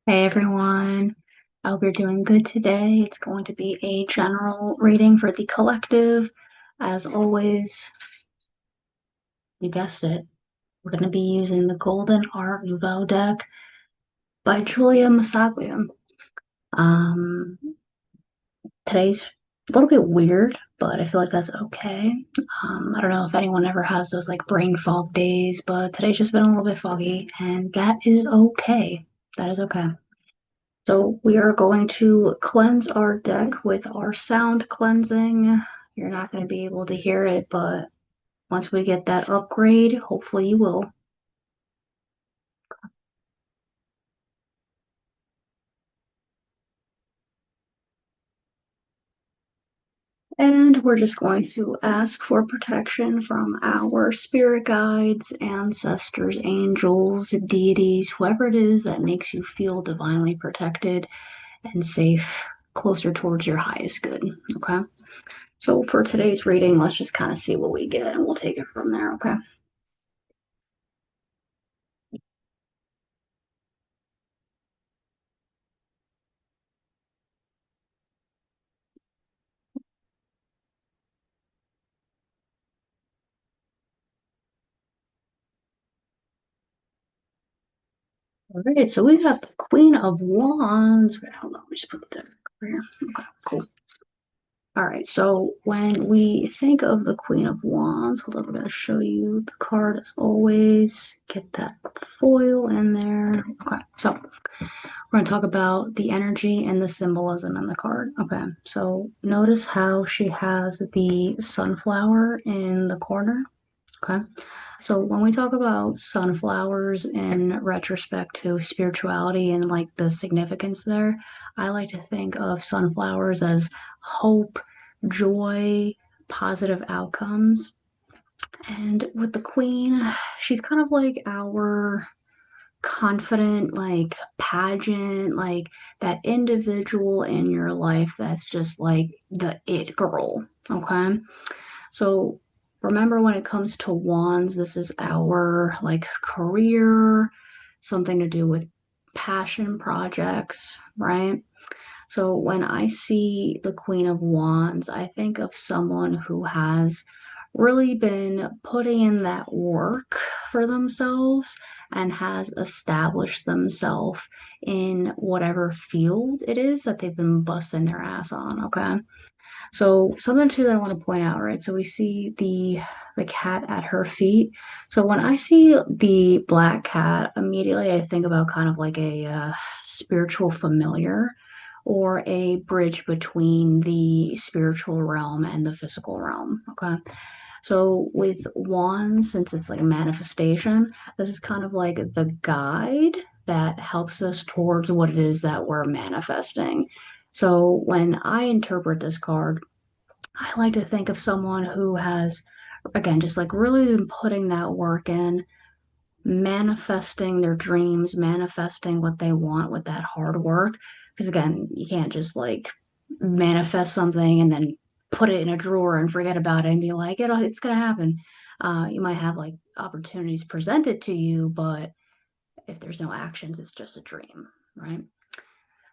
Hey everyone, I hope you're doing good today. It's going to be a general reading for the collective. As always, you guessed it, we're going to be using the Golden Art Nouveau deck by Julia Masaglia. Um, Today's a little bit weird, but I feel like that's okay. I don't know if anyone ever has those like brain fog days, but today's just been a little bit foggy, and that is okay. That is okay. So we are going to cleanse our deck with our sound cleansing. You're not going to be able to hear it, but once we get that upgrade, hopefully you will. And we're just going to ask for protection from our spirit guides, ancestors, angels, deities, whoever it is that makes you feel divinely protected and safe, closer towards your highest good. Okay. So for today's reading, let's just kind of see what we get and we'll take it from there. Okay. All right, so we got the Queen of Wands. Wait, hold on, let me just put the deck over here. Okay, cool. All right, so when we think of the Queen of Wands, hold on, we're gonna show you the card as always. Get that foil in there. Okay, so we're gonna talk about the energy and the symbolism in the card. Okay, so notice how she has the sunflower in the corner. Okay. So when we talk about sunflowers in retrospect to spirituality and like the significance there, I like to think of sunflowers as hope, joy, positive outcomes. And with the queen, she's kind of like our confident, like pageant, like that individual in your life that's just like the it girl. Okay. So remember when it comes to wands, this is our like career, something to do with passion projects, right? So when I see the Queen of Wands, I think of someone who has really been putting in that work for themselves and has established themselves in whatever field it is that they've been busting their ass on, okay? So something too that I want to point out, right? So we see the cat at her feet. So when I see the black cat, immediately I think about kind of like a spiritual familiar or a bridge between the spiritual realm and the physical realm. Okay. So with wands, since it's like a manifestation, this is kind of like the guide that helps us towards what it is that we're manifesting. So when I interpret this card, I like to think of someone who has, again, just like really been putting that work in, manifesting their dreams, manifesting what they want with that hard work. Because again, you can't just like manifest something and then put it in a drawer and forget about it and be like, it's gonna happen. You might have like opportunities presented to you, but if there's no actions, it's just a dream, right?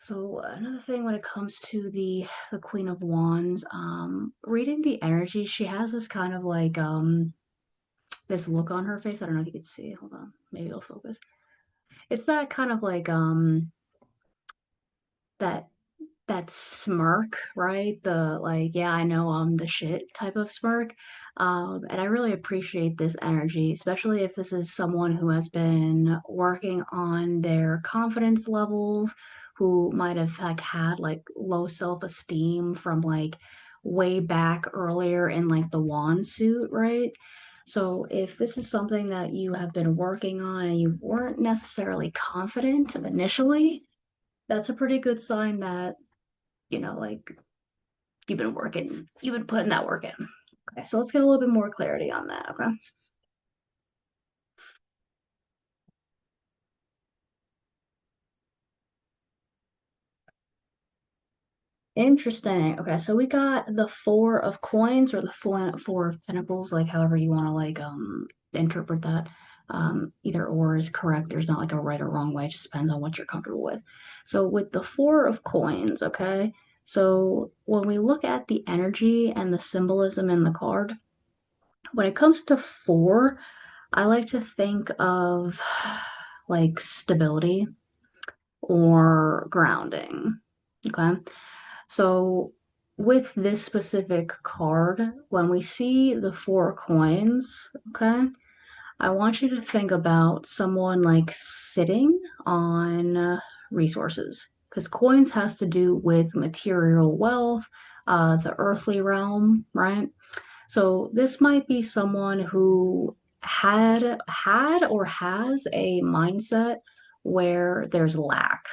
So another thing when it comes to the Queen of Wands, reading the energy, she has this kind of like this look on her face. I don't know if you can see. Hold on, maybe it'll focus. It's that kind of like that that smirk, right? The like, yeah, I know I'm the shit type of smirk. And I really appreciate this energy, especially if this is someone who has been working on their confidence levels, who might have like had like low self-esteem from like way back earlier in like the wand suit, right? So if this is something that you have been working on and you weren't necessarily confident initially, that's a pretty good sign that like you've been putting that work in. Okay, so let's get a little bit more clarity on that. Okay. Interesting. Okay, so we got the four of coins or the four of pentacles, like however you want to like interpret that. Either or is correct. There's not like a right or wrong way. It just depends on what you're comfortable with. So with the four of coins, okay? So when we look at the energy and the symbolism in the card, when it comes to four, I like to think of like stability or grounding. Okay. So with this specific card, when we see the four coins, okay, I want you to think about someone like sitting on resources because coins has to do with material wealth, the earthly realm, right? So this might be someone who had or has a mindset where there's lack,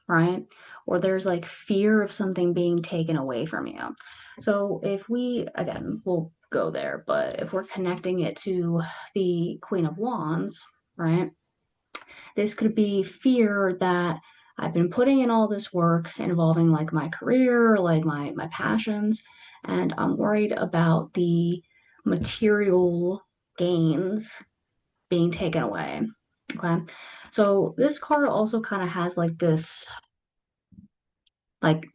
right? Or there's like fear of something being taken away from you. So if we, again, we'll go there, but if we're connecting it to the Queen of Wands, right? This could be fear that I've been putting in all this work involving like my career, like my passions, and I'm worried about the material gains being taken away. Okay. So this card also kind of has like this like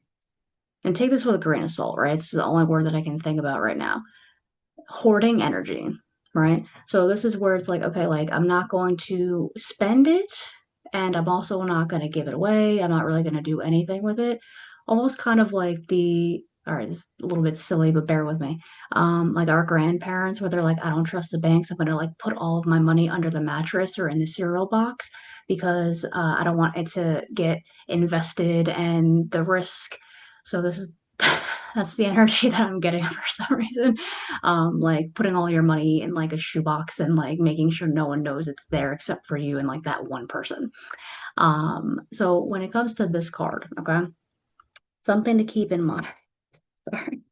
and take this with a grain of salt, right? It's the only word that I can think about right now. Hoarding energy, right? So this is where it's like, okay, like I'm not going to spend it and I'm also not going to give it away. I'm not really going to do anything with it. Almost kind of like all right, this is a little bit silly, but bear with me. Like our grandparents, where they're like, I don't trust the banks. I'm going to like put all of my money under the mattress or in the cereal box because I don't want it to get invested and the risk. So this is that's the energy that I'm getting for some reason. Like putting all your money in like a shoebox and like making sure no one knows it's there except for you and like that one person. So when it comes to this card, okay, something to keep in mind. Sorry.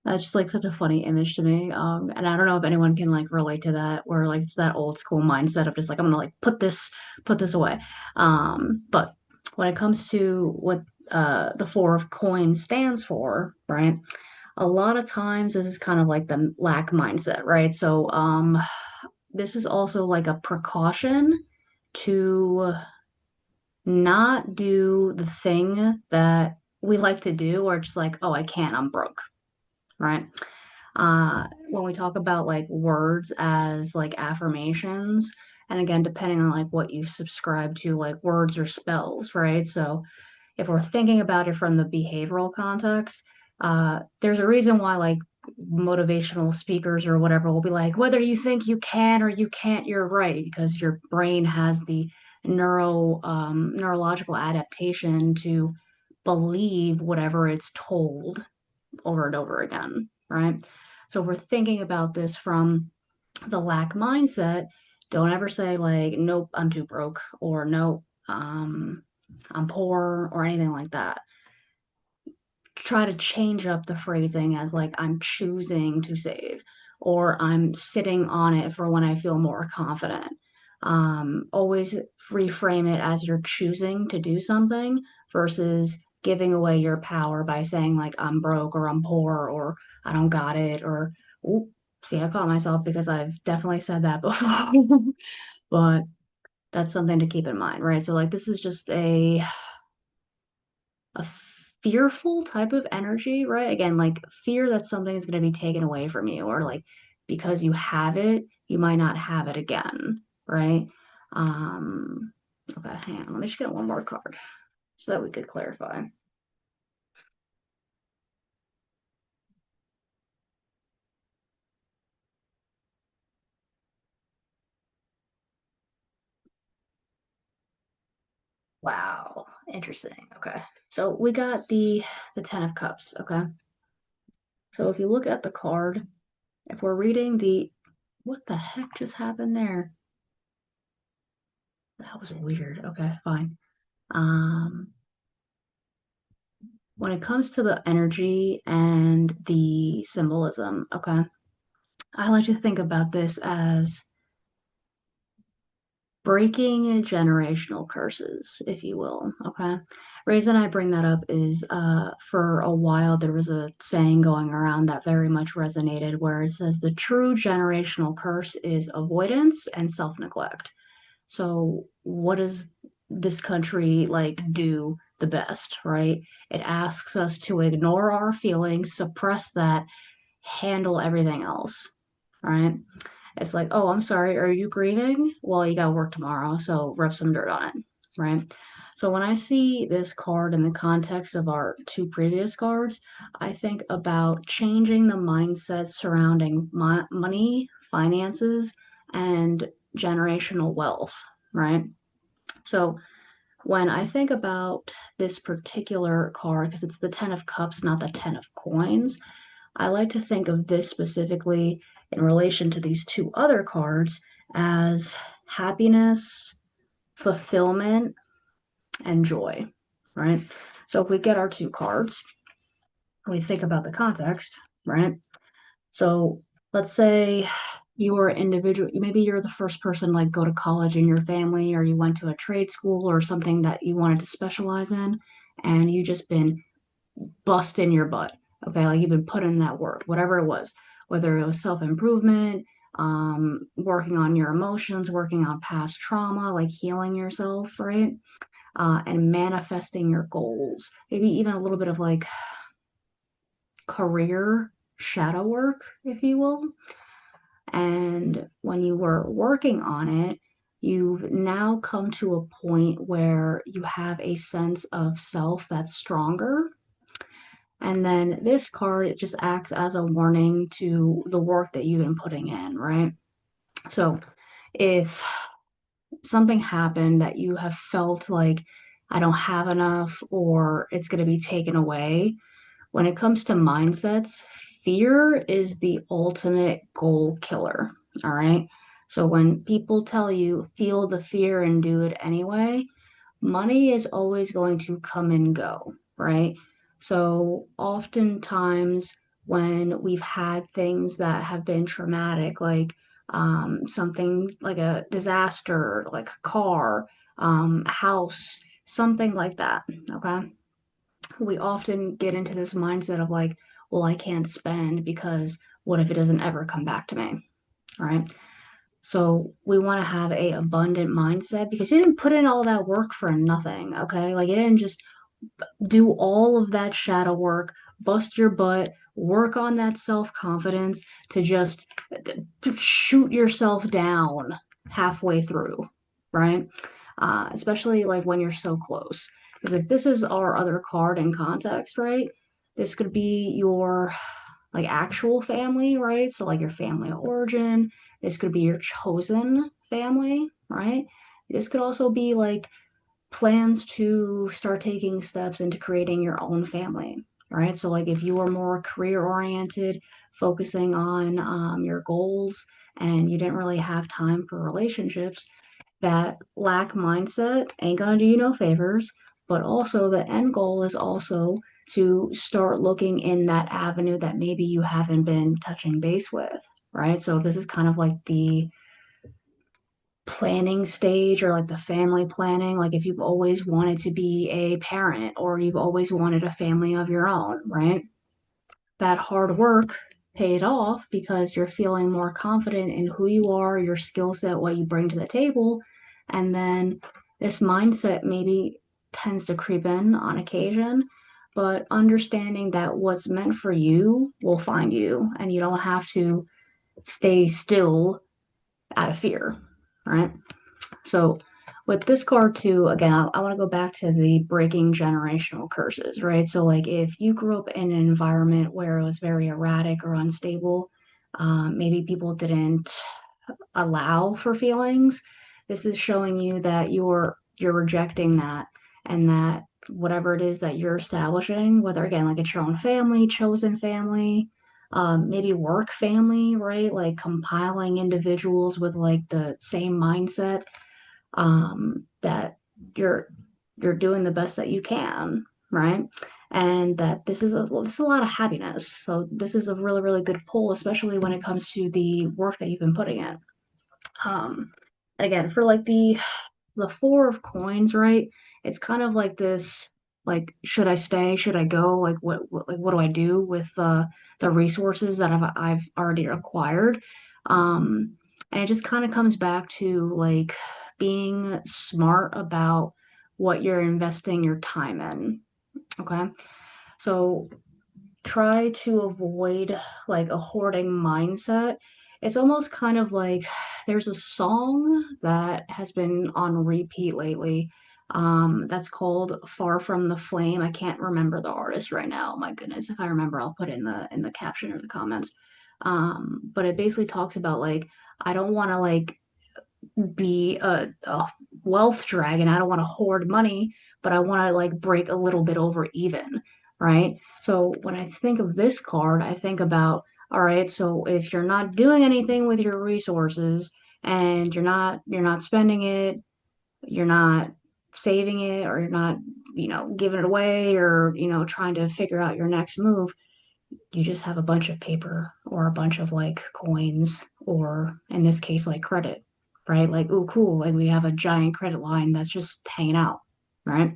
That's just like such a funny image to me. And I don't know if anyone can like relate to that, where like it's that old school mindset of just like I'm gonna like put this away. But when it comes to what the four of coins stands for, right? A lot of times this is kind of like the lack mindset, right? So this is also like a precaution to not do the thing that we like to do, or just like, oh, I can't, I'm broke, right? When we talk about like words as like affirmations, and again, depending on like what you subscribe to, like words or spells, right? So if we're thinking about it from the behavioral context, there's a reason why like motivational speakers or whatever will be like, whether you think you can or you can't, you're right, because your brain has the neurological adaptation to believe whatever it's told over and over again, right? So we're thinking about this from the lack mindset. Don't ever say like, nope, I'm too broke, or nope, I'm poor, or anything like that. Try to change up the phrasing as like I'm choosing to save or I'm sitting on it for when I feel more confident. Always reframe it as you're choosing to do something versus giving away your power by saying like I'm broke or I'm poor or I don't got it or oop, see I caught myself because I've definitely said that before. But that's something to keep in mind, right? So like this is just a fearful type of energy, right? Again, like fear that something is going to be taken away from you, or like because you have it, you might not have it again, right? Um, okay, hang on. Let me just get one more card so that we could clarify. Wow, interesting. Okay, so we got the Ten of Cups. Okay, so if you look at the card, if we're reading the what the heck just happened there? That was weird. Okay, fine. Um, when it comes to the energy and the symbolism, okay, I like to think about this as breaking generational curses, if you will. Okay. Reason I bring that up is for a while there was a saying going around that very much resonated where it says the true generational curse is avoidance and self-neglect. So what does this country like do the best, right? It asks us to ignore our feelings, suppress that, handle everything else, right? It's like, oh, I'm sorry, are you grieving? Well, you got to work tomorrow, so rub some dirt on it, right? So when I see this card in the context of our two previous cards, I think about changing the mindset surrounding money, finances, and generational wealth, right? So when I think about this particular card, because it's the Ten of Cups, not the Ten of Coins, I like to think of this specifically in relation to these two other cards as happiness, fulfillment, and joy, right? So if we get our two cards, we think about the context, right? So let's say you are individual, maybe you're the first person like go to college in your family, or you went to a trade school or something that you wanted to specialize in, and you just been busting your butt. Okay, like you've been putting in that work, whatever it was, whether it was self-improvement, working on your emotions, working on past trauma, like healing yourself, right? And manifesting your goals. Maybe even a little bit of like career shadow work, if you will. And when you were working on it, you've now come to a point where you have a sense of self that's stronger. And then this card, it just acts as a warning to the work that you've been putting in, right? So if something happened that you have felt like I don't have enough or it's going to be taken away, when it comes to mindsets, fear is the ultimate goal killer. All right. So when people tell you feel the fear and do it anyway, money is always going to come and go, right? So oftentimes when we've had things that have been traumatic, like something like a disaster, like a car, a house, something like that, okay? We often get into this mindset of like, well, I can't spend because what if it doesn't ever come back to me, right? So we want to have a abundant mindset because you didn't put in all that work for nothing, okay? Like you didn't just do all of that shadow work, bust your butt, work on that self-confidence to just shoot yourself down halfway through, right? Especially like when you're so close. Because if this is our other card in context, right? This could be your like actual family, right? So like your family of origin. This could be your chosen family, right? This could also be like plans to start taking steps into creating your own family, right? So like if you are more career oriented, focusing on your goals, and you didn't really have time for relationships, that lack mindset ain't gonna do you no favors. But also the end goal is also to start looking in that avenue that maybe you haven't been touching base with, right? So this is kind of like the planning stage or like the family planning, like if you've always wanted to be a parent or you've always wanted a family of your own, right? That hard work paid off because you're feeling more confident in who you are, your skill set, what you bring to the table. And then this mindset maybe tends to creep in on occasion, but understanding that what's meant for you will find you and you don't have to stay still out of fear, right? So with this card too, again, I want to go back to the breaking generational curses, right? So like if you grew up in an environment where it was very erratic or unstable, maybe people didn't allow for feelings. This is showing you that you're rejecting that and that whatever it is that you're establishing, whether again like it's your own family, chosen family, maybe work family, right? Like compiling individuals with like the same mindset that you're you're doing the best that you can, right? And that this is a lot of happiness. So this is a really good pull, especially when it comes to the work that you've been putting in. Um, And again, for like the four of coins, right? It's kind of like this, like, should I stay? Should I go? Like, what do I do with the resources that I've already acquired? And it just kind of comes back to like being smart about what you're investing your time in. Okay. So try to avoid like a hoarding mindset. It's almost kind of like there's a song that has been on repeat lately. That's called Far From the Flame. I can't remember the artist right now. My goodness, if I remember, I'll put in the caption or the comments. But it basically talks about like I don't want to like be a wealth dragon. I don't want to hoard money, but I want to like break a little bit over even, right? So when I think of this card, I think about, all right, so if you're not doing anything with your resources and you're not spending it, you're not saving it, or you're not, giving it away or, trying to figure out your next move, you just have a bunch of paper or a bunch of like coins or in this case like credit, right? Like, oh cool, like we have a giant credit line that's just hanging out, right?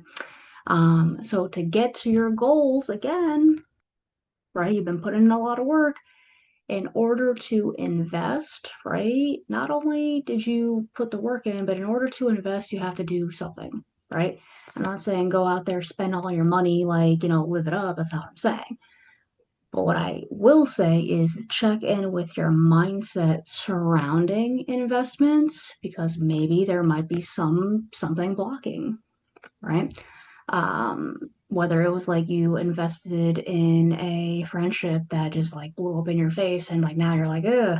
So to get to your goals again, right? You've been putting in a lot of work in order to invest, right? Not only did you put the work in, but in order to invest, you have to do something, right? I'm not saying go out there, spend all your money, like, live it up. That's not what I'm saying. But what I will say is check in with your mindset surrounding investments because maybe there might be something blocking, right? Whether it was like you invested in a friendship that just like blew up in your face and like now you're like, ugh,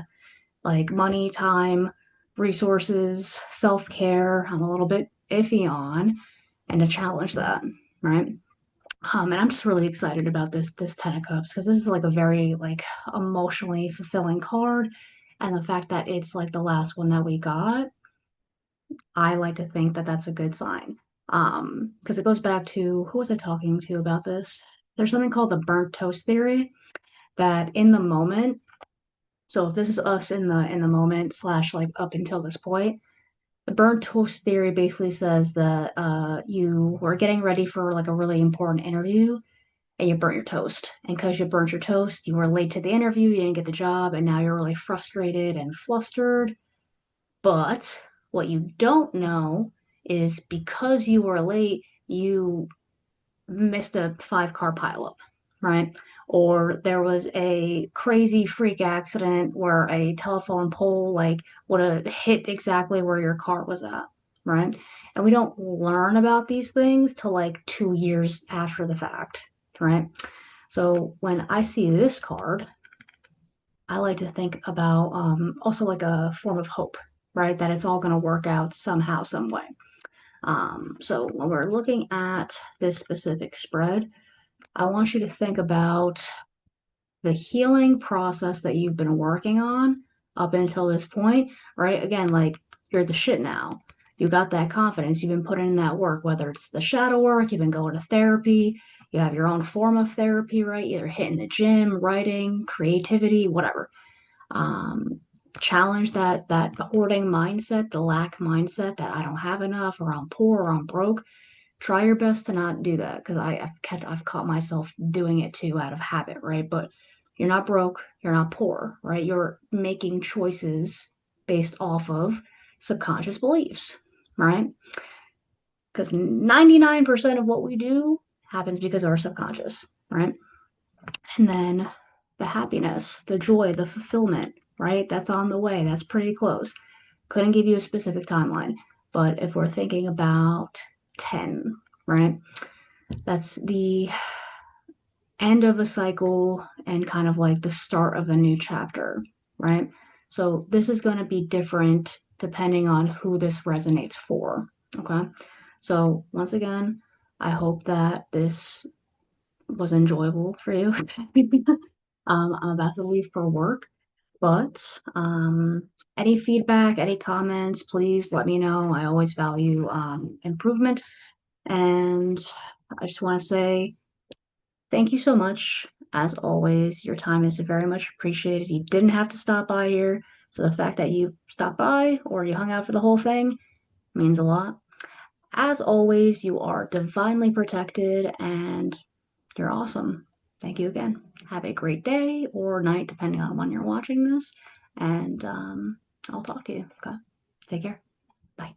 like money, time, resources, self-care, I'm a little bit iffy on, and to challenge that, right? And I'm just really excited about this Ten of Cups because this is like a very like emotionally fulfilling card. And the fact that it's like the last one that we got, I like to think that that's a good sign. Because it goes back to who was I talking to about this? There's something called the burnt toast theory that in the moment, so if this is us in the moment slash like up until this point, the burnt toast theory basically says that you were getting ready for like a really important interview and you burnt your toast. And because you burnt your toast, you were late to the interview, you didn't get the job, and now you're really frustrated and flustered. But what you don't know is because you were late, you missed a 5 car pileup, right? Or there was a crazy freak accident where a telephone pole like would have hit exactly where your car was at, right? And we don't learn about these things till like 2 years after the fact, right? So when I see this card, I like to think about also like a form of hope, right? That it's all going to work out somehow, some way. So when we're looking at this specific spread, I want you to think about the healing process that you've been working on up until this point, right? Again, like you're the shit now. You got that confidence. You've been putting in that work, whether it's the shadow work, you've been going to therapy, you have your own form of therapy, right? Either hitting the gym, writing, creativity, whatever. Um, Challenge that hoarding mindset, the lack mindset that I don't have enough or I'm poor or I'm broke. Try your best to not do that because I've caught myself doing it too out of habit, right? But you're not broke, you're not poor, right? You're making choices based off of subconscious beliefs, right? Because 99% of what we do happens because of our subconscious, right? And then the happiness, the joy, the fulfillment, right? That's on the way. That's pretty close. Couldn't give you a specific timeline, but if we're thinking about 10, right? That's the end of a cycle and kind of like the start of a new chapter, right? So this is going to be different depending on who this resonates for, okay? So once again, I hope that this was enjoyable for you. I'm about to leave for work, but any feedback, any comments, please let me know. I always value improvement. And I just want to say thank you so much. As always, your time is very much appreciated. You didn't have to stop by here, So the fact that you stopped by or you hung out for the whole thing means a lot. As always, you are divinely protected and you're awesome. Thank you again. Have a great day or night, depending on when you're watching this. And I'll talk to you. Okay. Take care. Bye.